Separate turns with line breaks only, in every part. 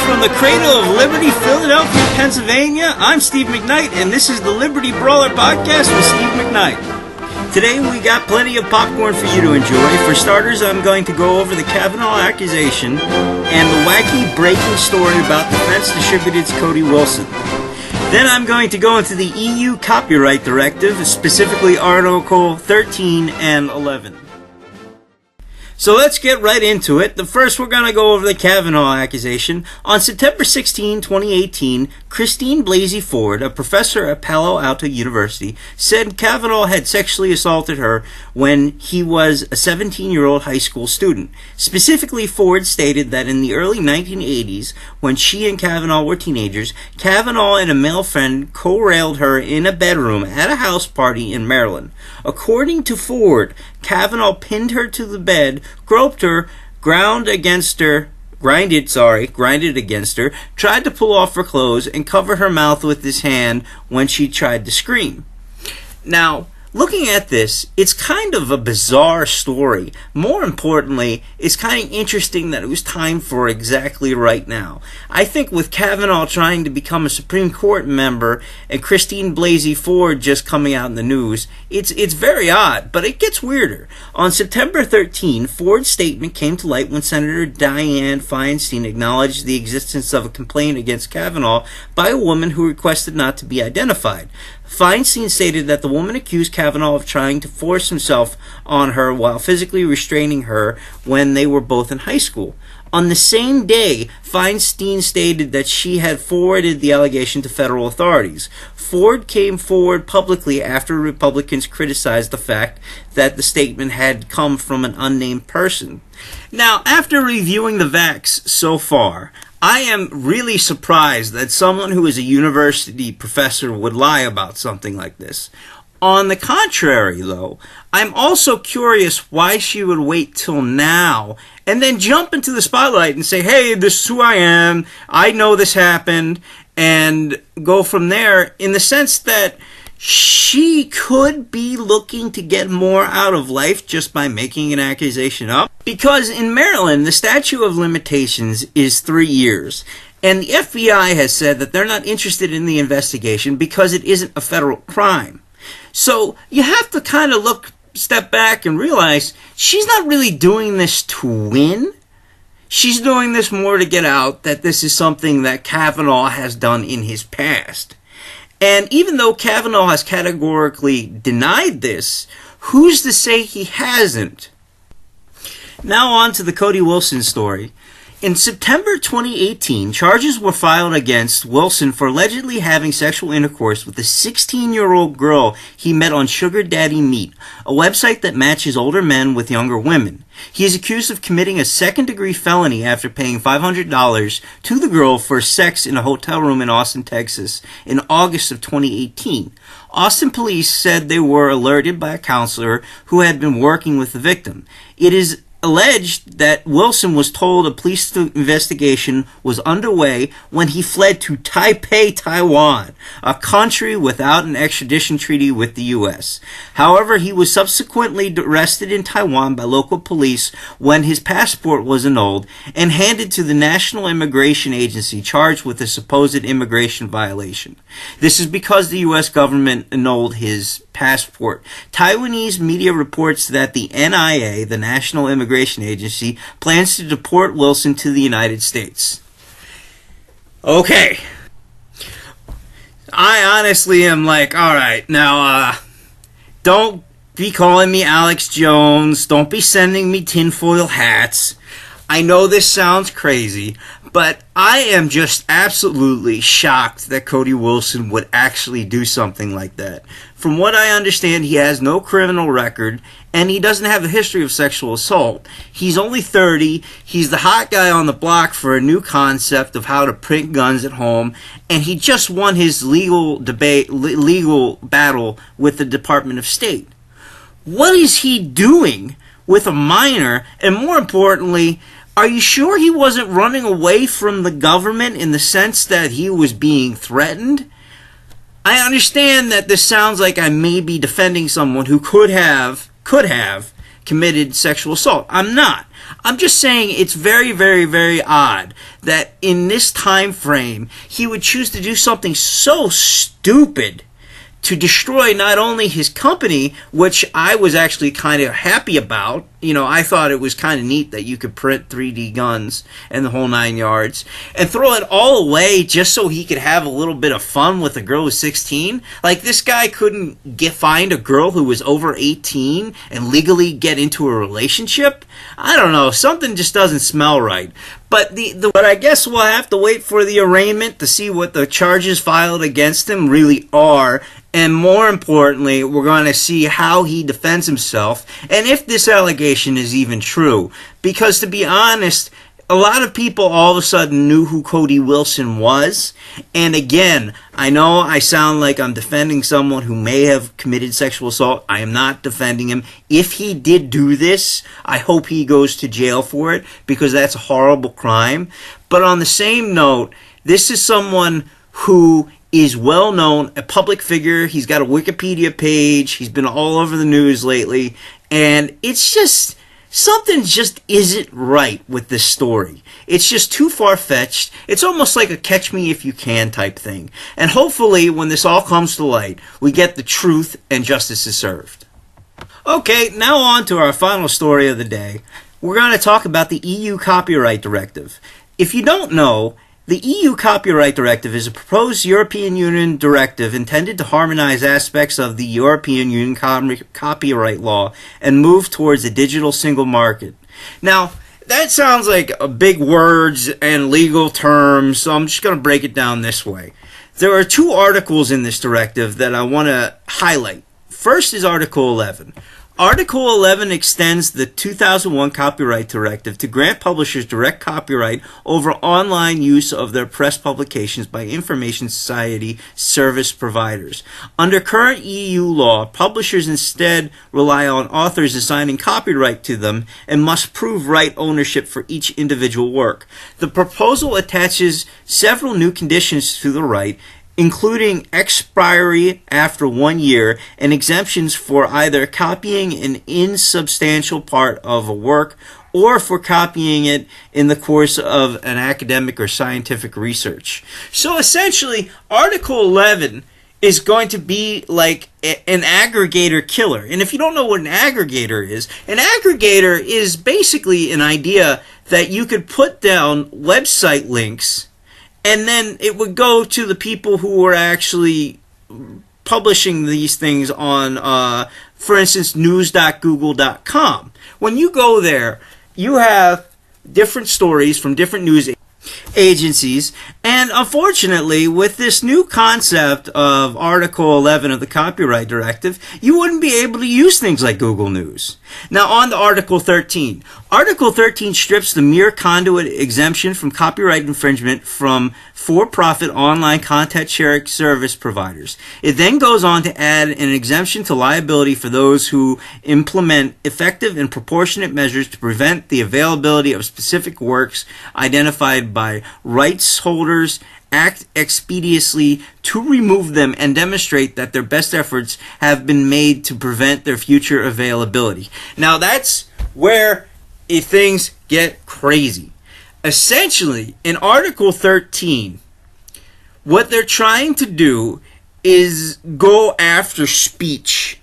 from the cradle of Liberty, Philadelphia, Pennsylvania, I'm Steve McKnight, and this is the Liberty Brawler podcast with Steve McKnight. Today we got plenty of popcorn for you to enjoy. For starters, I'm going to go over the Kavanaugh accusation and the wacky breaking story about defense distributed's Cody Wilson. Then I'm going to go into the EU copyright directive, specifically Article 13 and 11. So let's get right into it. First, we're going to go over the Kavanaugh accusation. On September 16, 2018, Christine Blasey Ford, a professor at Palo Alto University, said Kavanaugh had sexually assaulted her when he was a 17-year-old high school student. Specifically, Ford stated that in the early 1980s, when she and Kavanaugh were teenagers, Kavanaugh and a male friend co-railed her in a bedroom at a house party in Maryland. According to Ford, Kavanaugh pinned her to the bed, groped her, grinded against her, tried to pull off her clothes, and covered her mouth with his hand when she tried to scream. Now, looking at this, it's kind of a bizarre story. More importantly, it's kind of interesting that it was timed for exactly right now. I think with Kavanaugh trying to become a Supreme Court member and Christine Blasey Ford just coming out in the news, it's very odd, but it gets weirder. On September 13, Ford's statement came to light when Senator Dianne Feinstein acknowledged the existence of a complaint against Kavanaugh by a woman who requested not to be identified. Feinstein stated that the woman accused Kavanaugh of trying to force himself on her while physically restraining her when they were both in high school. On the same day, Feinstein stated that she had forwarded the allegation to federal authorities. Ford came forward publicly after Republicans criticized the fact that the statement had come from an unnamed person. Now, after reviewing the facts so far, I am really surprised that someone who is a university professor would lie about something like this. On the contrary, though, I'm also curious why she would wait till now and then jump into the spotlight and say, hey, this is who I am, I know this happened, and go from there, in the sense that she could be looking to get more out of life just by making an accusation up. Because in Maryland, the statute of limitations is 3 years. And the FBI has said that they're not interested in the investigation because it isn't a federal crime. So you have to kind of step back and realize she's not really doing this to win. She's doing this more to get out that this is something that Kavanaugh has done in his past. And even though Kavanaugh has categorically denied this, who's to say he hasn't? Now on to the Cody Wilson story. In September 2018, charges were filed against Wilson for allegedly having sexual intercourse with a 16-year-old girl he met on Sugar Daddy Meet, a website that matches older men with younger women. He is accused of committing a second-degree felony after paying $500 to the girl for sex in a hotel room in Austin, Texas, in August of 2018. Austin police said they were alerted by a counselor who had been working with the victim. It is alleged that Wilson was told a police investigation was underway when he fled to Taipei, Taiwan, a country without an extradition treaty with the U.S. However, he was subsequently arrested in Taiwan by local police when his passport was annulled and handed to the National Immigration Agency charged with a supposed immigration violation. This is because the U.S. government annulled his passport. Taiwanese media reports that the NIA, the National Immigration Agency, plans to deport Wilson to the United States. Okay. I honestly am like, alright, now, don't be calling me Alex Jones. Don't be sending me tinfoil hats. I know this sounds crazy, but I am just absolutely shocked that Cody Wilson would actually do something like that. From what I understand, he has no criminal record, and he doesn't have a history of sexual assault. He's only 30, he's the hot guy on the block for a new concept of how to print guns at home, and he just won his legal battle with the Department of State. What is he doing with a minor? And more importantly, are you sure he wasn't running away from the government in the sense that he was being threatened? I understand that this sounds like I may be defending someone who could have committed sexual assault. I'm not. I'm just saying it's very, very, very odd that in this time frame he would choose to do something so stupid to destroy not only his company, which I was actually kind of happy about. You know, I thought it was kind of neat that you could print 3D guns and the whole 9 yards, and throw it all away just so he could have a little bit of fun with a girl who's 16. Like, this guy couldn't find a girl who was over 18 and legally get into a relationship? I don't know. Something just doesn't smell right. But but I guess we'll have to wait for the arraignment to see what the charges filed against him really are. And more importantly, we're going to see how he defends himself and if this allegation is even true. Because to be honest, a lot of people all of a sudden knew who Cody Wilson was. And again, I know I sound like I'm defending someone who may have committed sexual assault. I am not defending him. If he did do this, I hope he goes to jail for it, because that's a horrible crime. But on the same note, this is someone who is well known, a public figure. He's got a Wikipedia page. He's been all over the news lately. And it's just, something just isn't right with this story. It's just too far-fetched. It's almost like a catch me if you can type thing. And hopefully, when this all comes to light, we get the truth and justice is served. Okay, now on to our final story of the day. We're going to talk about the EU Copyright Directive. If you don't know, the EU Copyright Directive is a proposed European Union directive intended to harmonize aspects of the European Union copyright law and move towards a digital single market. Now, that sounds like big words and legal terms, so I'm just going to break it down this way. There are 2 articles in this directive that I want to highlight. First is Article 11. Article 11 extends the 2001 Copyright Directive to grant publishers direct copyright over online use of their press publications by information society service providers. Under current EU law, publishers instead rely on authors assigning copyright to them and must prove right ownership for each individual work. The proposal attaches several new conditions to the right, including expiry after 1 year and exemptions for either copying an insubstantial part of a work or for copying it in the course of an academic or scientific research. So essentially, Article 11 is going to be like an aggregator killer. And if you don't know what an aggregator is basically an idea that you could put down website links, and then it would go to the people who were actually publishing these things on, for instance, news.google.com. When you go there, you have different stories from different news agencies, and unfortunately, with this new concept of Article 11 of the Copyright Directive, you wouldn't be able to use things like Google News. Now on to Article 13. Article 13 strips the mere conduit exemption from copyright infringement from for-profit online content sharing service providers. It then goes on to add an exemption to liability for those who implement effective and proportionate measures to prevent the availability of specific works identified by rights holders, act expeditiously to remove them, and demonstrate that their best efforts have been made to prevent their future availability. Now that's where things get crazy. Essentially, in Article 13, what they're trying to do is go after speech.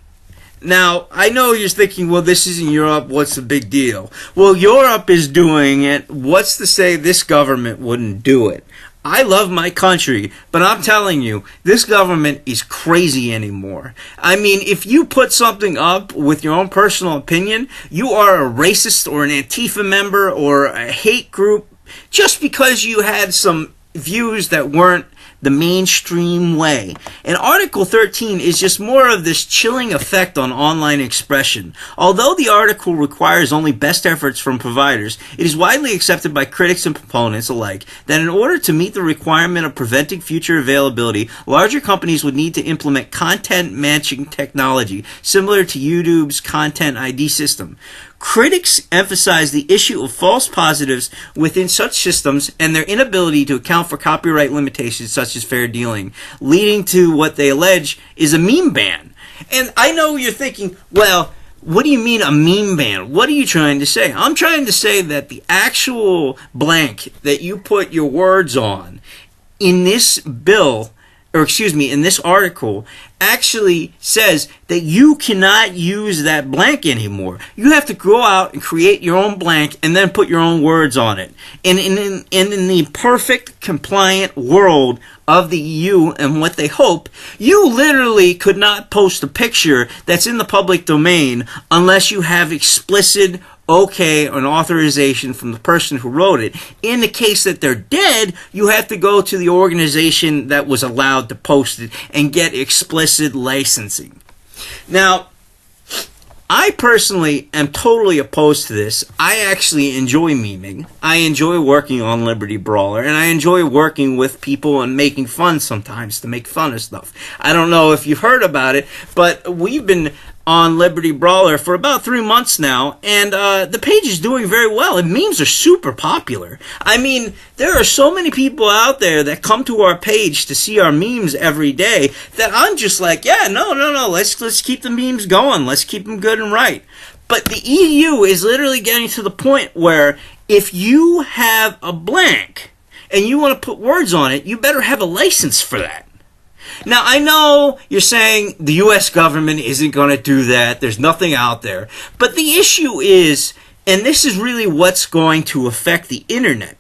Now, I know you're thinking, well, this is in Europe, what's the big deal? Well, Europe is doing it. What's to say this government wouldn't do it? I love my country, but I'm telling you, this government is crazy anymore. I mean, if you put something up with your own personal opinion, you are a racist or an Antifa member or a hate group just because you had some views that weren't the mainstream way. And Article 13 is just more of this chilling effect on online expression. Although the article requires only best efforts from providers, it is widely accepted by critics and proponents alike that in order to meet the requirement of preventing future availability, larger companies would need to implement content matching technology similar to YouTube's Content ID system. Critics emphasize the issue of false positives within such systems and their inability to account for copyright limitations such as fair dealing, leading to what they allege is a meme ban. And I know you're thinking, well, what do you mean a meme ban? What are you trying to say? I'm trying to say that the actual blank that you put your words on in this bill, or excuse me, in this article, actually says that you cannot use that blank anymore. You have to go out and create your own blank and then put your own words on it. And in the perfect compliant world of the EU and what they hope, you literally could not post a picture that's in the public domain unless you have explicit okay or an authorization from the person who wrote it. In the case that they're dead, you have to go to the organization that was allowed to post it and get explicit licensing. Now, I personally am totally opposed to this. I actually enjoy memeing. I enjoy working on Liberty Brawler, and I enjoy working with people and making fun sometimes to make fun of stuff. I don't know if you've heard about it, but we've been on Liberty Brawler for about 3 months now, and the page is doing very well, and memes are super popular. I mean, there are so many people out there that come to our page to see our memes every day that I'm just like, yeah, no, let's keep the memes going, let's keep them good and right. But the EU is literally getting to the point where if you have a blank and you want to put words on it, you better have a license for that. Now, I know you're saying the U.S. government isn't going to do that. There's nothing out there. But the issue is, and this is really what's going to affect the internet,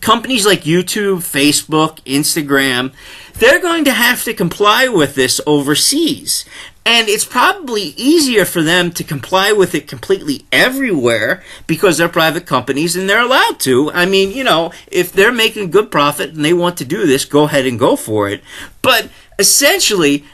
companies like YouTube, Facebook, Instagram, they're going to have to comply with this overseas. And it's probably easier for them to comply with it completely everywhere because they're private companies and they're allowed to. I mean, you know, if they're making a good profit and they want to do this, go ahead and go for it. But essentially,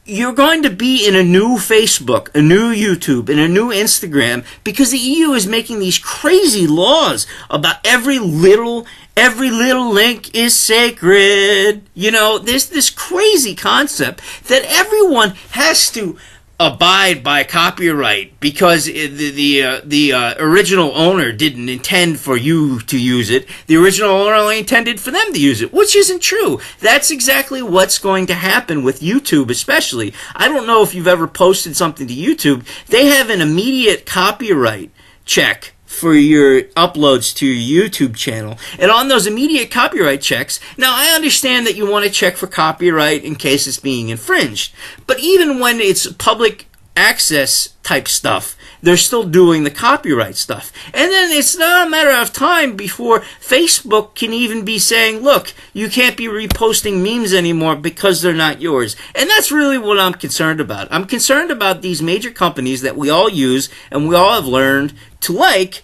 you're going to be in a new Facebook, a new YouTube, and a new Instagram because the EU is making these crazy laws about every little link is sacred. You know, there's this crazy concept that everyone has to abide by copyright because the original owner didn't intend for you to use it. The original owner only intended for them to use it, which isn't true. That's exactly what's going to happen with YouTube especially. I don't know if you've ever posted something to YouTube. They have an immediate copyright check for your uploads to your YouTube channel. And on those immediate copyright checks, now I understand that you want to check for copyright in case it's being infringed. But even when it's public access type stuff, they're still doing the copyright stuff. And then it's not a matter of time before Facebook can even be saying, look, you can't be reposting memes anymore because they're not yours. And that's really what I'm concerned about. I'm concerned about these major companies that we all use and we all have learned to like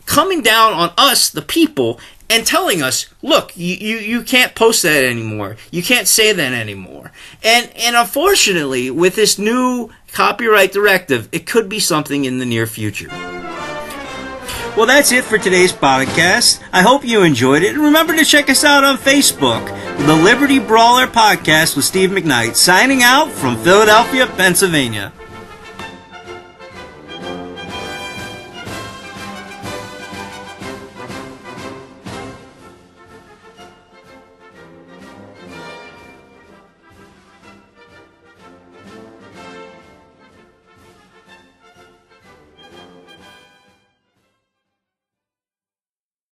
coming down on us, the people, and telling us, look, you can't post that anymore. You can't say that anymore. And unfortunately, with this new copyright directive, it could be something in the near future. Well, that's it for today's podcast. I hope you enjoyed it. And remember to check us out on Facebook, the Liberty Brawler Podcast with Steve McKnight, signing out from Philadelphia, Pennsylvania.